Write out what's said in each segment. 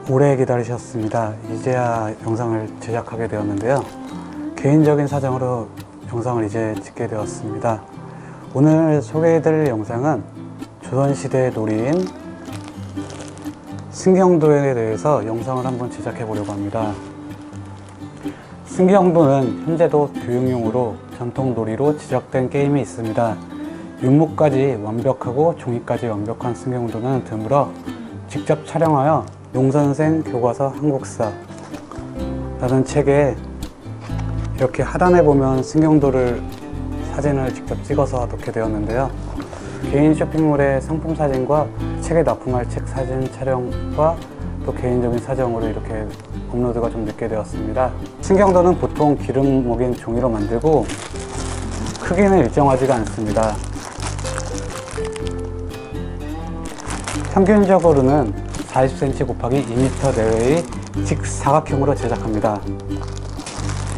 오래 기다리셨습니다. 이제야 영상을 제작하게 되었는데요. 개인적인 사정으로 영상을 이제 찍게 되었습니다. 오늘 소개해드릴 영상은 조선시대 놀이인 승경도에 대해서 영상을 한번 제작해 보려고 합니다. 승경도는 현재도 교육용으로 전통 놀이로 지적된 게임이 있습니다. 윤목까지 완벽하고 종이까지 완벽한 승경도는 드물어 직접 촬영하여 용선생 교과서 한국사 라는 책에 이렇게 하단에 보면 승경도를 사진을 직접 찍어서 넣게 되었는데요. 개인 쇼핑몰의 상품 사진과 책에 납품할 책 사진 촬영과 또 개인적인 사정으로 이렇게 업로드가 좀 늦게 되었습니다. 승경도는 보통 기름 먹인 종이로 만들고 크기는 일정하지가 않습니다. 평균적으로는 40cm 곱하기 2m 내외의 직사각형으로 제작합니다.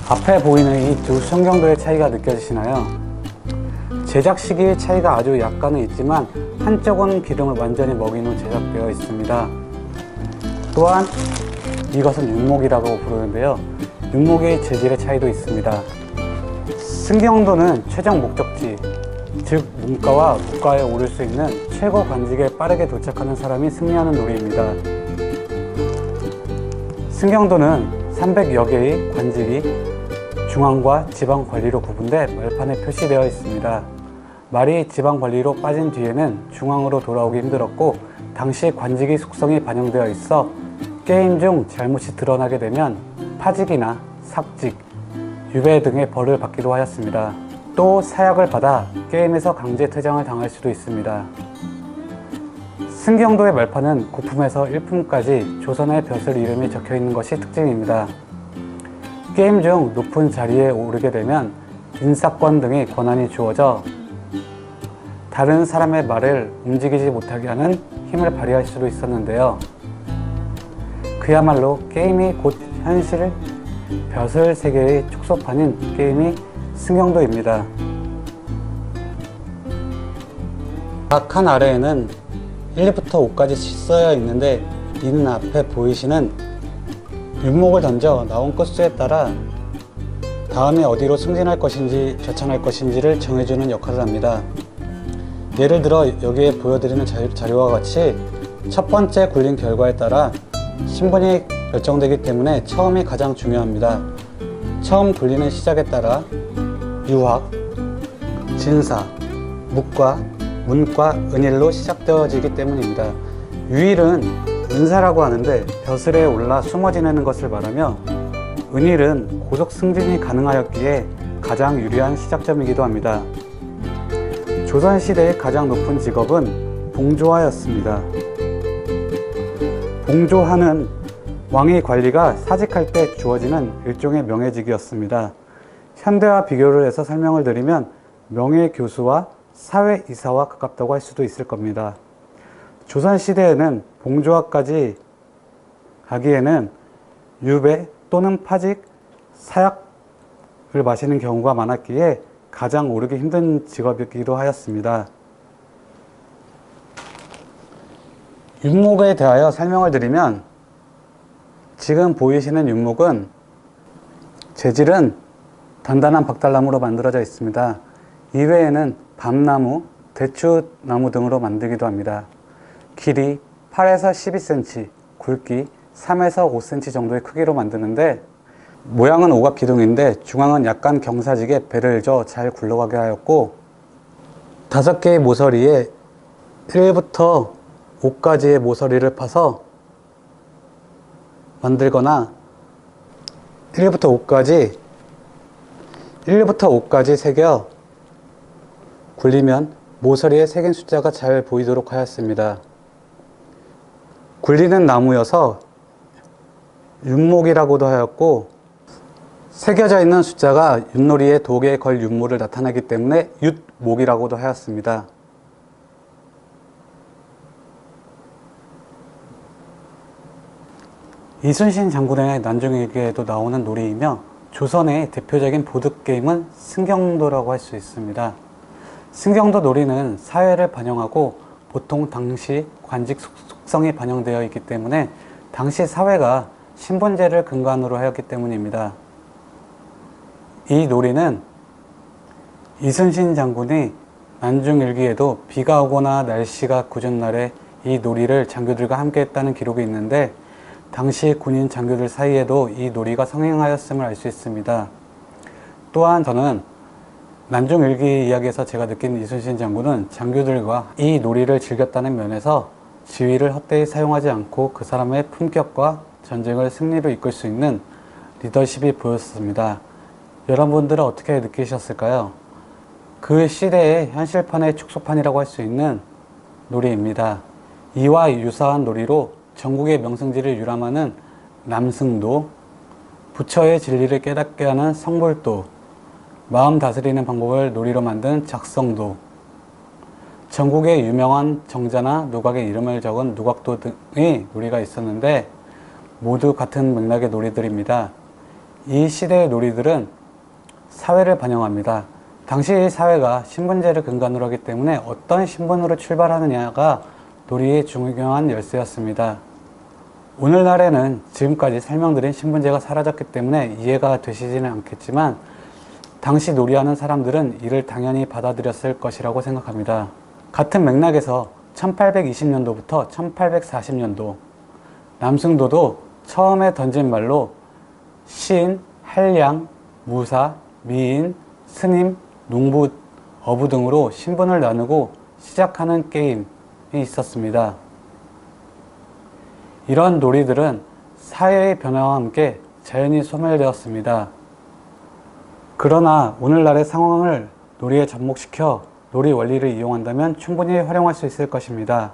앞에 보이는 이 두 승경도의 차이가 느껴지시나요? 제작 시기의 차이가 아주 약간은 있지만 한쪽은 기름을 완전히 먹인 후 제작되어 있습니다. 또한 이것은 윤목이라고 부르는데요. 윤목의 재질의 차이도 있습니다. 승경도는 최종 목적지, 즉 문과와 무과에 오를 수 있는 최고 관직에 빠르게 도착하는 사람이 승리하는 놀이입니다. 승경도는 300여 개의 관직이 중앙과 지방 관리로 구분돼 말판에 표시되어 있습니다. 말이 지방 관리로 빠진 뒤에는 중앙으로 돌아오기 힘들었고 당시 관직의 속성이 반영되어 있어 게임 중 잘못이 드러나게 되면 파직이나 삭직, 유배 등의 벌을 받기도 하였습니다. 또 사약을 받아 게임에서 강제 퇴장을 당할 수도 있습니다. 승경도의 말판은 고품에서 일품까지 조선의 벼슬 이름이 적혀 있는 것이 특징입니다. 게임 중 높은 자리에 오르게 되면 인사권 등의 권한이 주어져 다른 사람의 말을 움직이지 못하게 하는 힘을 발휘할 수도 있었는데요. 그야말로 게임이 곧 현실 벼슬 세계의 축소판인 게임이 승경도입니다. 각 칸 아래에는 1부터 5까지 쓰여 있는데 이는 앞에 보이시는 윤목을 던져 나온 끝수에 따라 다음에 어디로 승진할 것인지 좌천할 것인지를 정해주는 역할을 합니다. 예를 들어 여기에 보여드리는 자료와 같이 첫 번째 굴린 결과에 따라 신분이 결정되기 때문에 처음이 가장 중요합니다. 처음 굴리는 시작에 따라 유학, 진사, 묵과, 문과, 은일로 시작되어지기 때문입니다. 유일은 은사라고 하는데 벼슬에 올라 숨어 지내는 것을 말하며 은일은 고속 승진이 가능하였기에 가장 유리한 시작점이기도 합니다. 조선시대의 가장 높은 직업은 봉조하였습니다. 봉조하는 왕의 관리가 사직할 때 주어지는 일종의 명예직이었습니다. 현대와 비교를 해서 설명을 드리면 명예교수와 사회이사와 가깝다고 할 수도 있을 겁니다. 조선시대에는 봉조하까지 하기에는 유배 또는 파직, 사약을 마시는 경우가 많았기에 가장 오르기 힘든 직업이기도 하였습니다. 윤목에 대하여 설명을 드리면 지금 보이시는 윤목은 재질은 단단한 박달나무로 만들어져 있습니다. 이외에는 밤나무, 대추나무 등으로 만들기도 합니다. 길이 8에서 12cm, 굵기 3에서 5cm 정도의 크기로 만드는데 모양은 오각기둥인데 중앙은 약간 경사지게 배를 줘 잘 굴러가게 하였고 5개의 모서리에 1부터 5까지의 모서리를 파서 만들거나 1부터 5까지 새겨 굴리면 모서리에 새긴 숫자가 잘 보이도록 하였습니다. 굴리는 나무여서 윤목이라고도 하였고 새겨져 있는 숫자가 윷놀이의 독에 걸 윷모를 나타내기 때문에 윷목이라고도 하였습니다. 이순신 장군의 난중일기에도 나오는 놀이이며 조선의 대표적인 보드게임은 승경도라고 할 수 있습니다. 승경도 놀이는 사회를 반영하고 보통 당시 관직 속성이 반영되어 있기 때문에 당시 사회가 신분제를 근간으로 하였기 때문입니다. 이 놀이는 이순신 장군이 난중일기에도 비가 오거나 날씨가 궂은 날에 이 놀이를 장교들과 함께 했다는 기록이 있는데, 당시 군인 장교들 사이에도 이 놀이가 성행하였음을 알 수 있습니다. 또한 저는 난중일기 이야기에서 제가 느낀 이순신 장군은 장교들과 이 놀이를 즐겼다는 면에서 지휘를 헛되이 사용하지 않고 그 사람의 품격과 전쟁을 승리로 이끌 수 있는 리더십이 보였습니다. 여러분들은 어떻게 느끼셨을까요? 그 시대의 현실판의 축소판이라고 할 수 있는 놀이입니다. 이와 유사한 놀이로 전국의 명승지를 유람하는 남승도, 부처의 진리를 깨닫게 하는 성불도, 마음 다스리는 방법을 놀이로 만든 작성도, 전국의 유명한 정자나 누각의 이름을 적은 누각도 등의 놀이가 있었는데 모두 같은 맥락의 놀이들입니다. 이 시대의 놀이들은 사회를 반영합니다. 당시 사회가 신분제를 근간으로 하기 때문에 어떤 신분으로 출발하느냐가 놀이의 중요한 열쇠였습니다. 오늘날에는 지금까지 설명드린 신분제가 사라졌기 때문에 이해가 되시지는 않겠지만, 당시 놀이하는 사람들은 이를 당연히 받아들였을 것이라고 생각합니다. 같은 맥락에서 1820년도부터 1840년도, 남승도도 처음에 던진 말로 신, 한량, 무사, 미인, 스님, 농부, 어부 등으로 신분을 나누고 시작하는 게임이 있었습니다. 이런 놀이들은 사회의 변화와 함께 자연히 소멸되었습니다. 그러나 오늘날의 상황을 놀이에 접목시켜 놀이 원리를 이용한다면 충분히 활용할 수 있을 것입니다.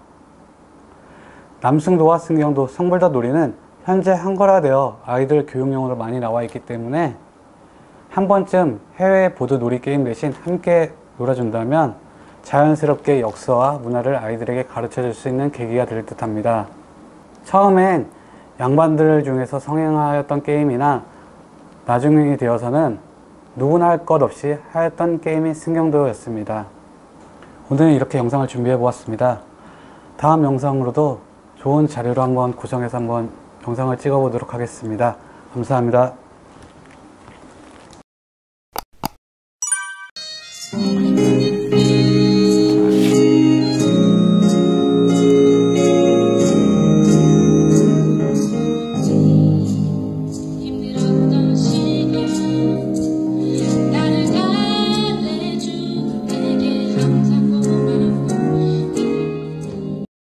남승도와 승경도, 성불도 놀이는 현재 한글화되어 아이들 교육용으로 많이 나와 있기 때문에 한 번쯤 해외 보드 놀이 게임 대신 함께 놀아준다면 자연스럽게 역사와 문화를 아이들에게 가르쳐 줄 수 있는 계기가 될 듯 합니다. 처음엔 양반들 중에서 성행하였던 게임이나 나중에 되어서는 누구나 할 것 없이 하였던 게임이 승경도였습니다. 오늘은 이렇게 영상을 준비해 보았습니다. 다음 영상으로도 좋은 자료로 한번 구성해서 한번 영상을 찍어 보도록 하겠습니다. 감사합니다.